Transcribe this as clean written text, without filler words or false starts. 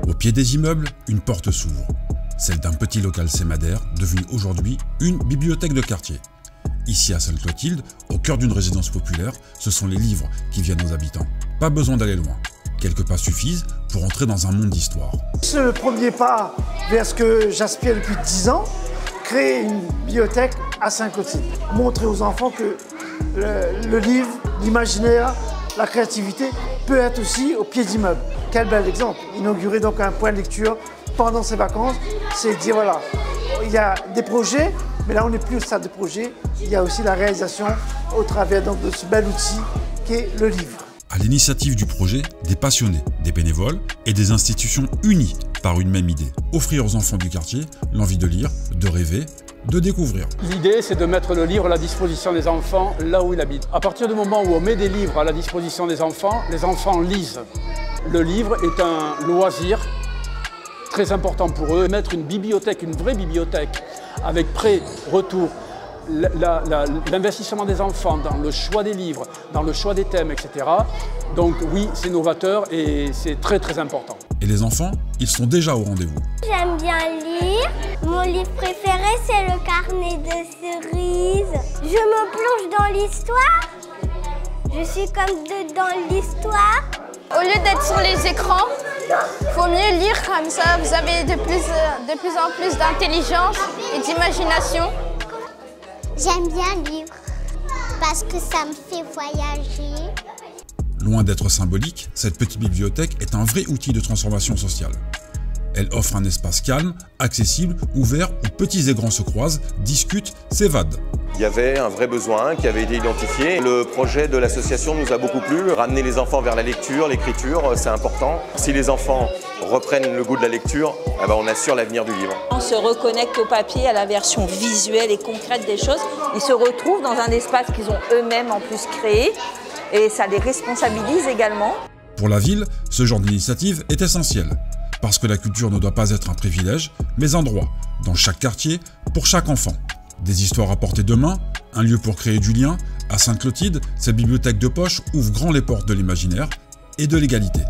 Au pied des immeubles, une porte s'ouvre. Celle d'un petit local sémadaire devenu aujourd'hui une bibliothèque de quartier. Ici à Sainte-Clotilde, au cœur d'une résidence populaire, ce sont les livres qui viennent aux habitants. Pas besoin d'aller loin. Quelques pas suffisent pour entrer dans un monde d'histoire. C'est le premier pas vers ce que j'aspire depuis 10 ans, créer une bibliothèque à Sainte-Clotilde. Montrer aux enfants que le livre, l'imaginaire, la créativité peut être aussi au pied d'immeuble. Quel bel exemple. Inaugurer donc un point de lecture pendant ces vacances, c'est dire voilà, il y a des projets, mais là on n'est plus au stade de projet, il y a aussi la réalisation au travers donc, de ce bel outil qu'est le livre. À l'initiative du projet, des passionnés, des bénévoles et des institutions unies par une même idée. Offrir aux enfants du quartier l'envie de lire, de rêver, de découvrir. L'idée, c'est de mettre le livre à la disposition des enfants là où ils habitent. À partir du moment où on met des livres à la disposition des enfants lisent. Le livre est un loisir très important pour eux. Mettre une bibliothèque, une vraie bibliothèque, avec prêt, retour, l'investissement des enfants dans le choix des livres, dans le choix des thèmes, etc. Donc oui, c'est novateur et c'est très très important. Et les enfants, ils sont déjà au rendez-vous. J'aime bien lire. Mon livre préféré, c'est le carnet de cerises. Je me plonge dans l'histoire. Je suis comme dans l'histoire. Au lieu d'être sur les écrans, il faut mieux lire comme ça. Vous avez de plus en plus d'intelligence et d'imagination. J'aime bien lire parce que ça me fait voyager. Loin d'être symbolique, cette petite bibliothèque est un vrai outil de transformation sociale. Elle offre un espace calme, accessible, ouvert où petits et grands se croisent, discutent, s'évadent. Il y avait un vrai besoin qui avait été identifié. Le projet de l'association nous a beaucoup plu. Ramener les enfants vers la lecture, l'écriture, c'est important. Si les enfants reprennent le goût de la lecture, on assure l'avenir du livre. On se reconnecte au papier, à la version visuelle et concrète des choses. Ils se retrouvent dans un espace qu'ils ont eux-mêmes en plus créé et ça les responsabilise également. Pour la ville, ce genre d'initiative est essentiel. Parce que la culture ne doit pas être un privilège, mais un droit, dans chaque quartier, pour chaque enfant. Des histoires à portée de main, un lieu pour créer du lien, à Sainte-Clotilde, cette bibliothèque de poche ouvre grand les portes de l'imaginaire et de l'égalité.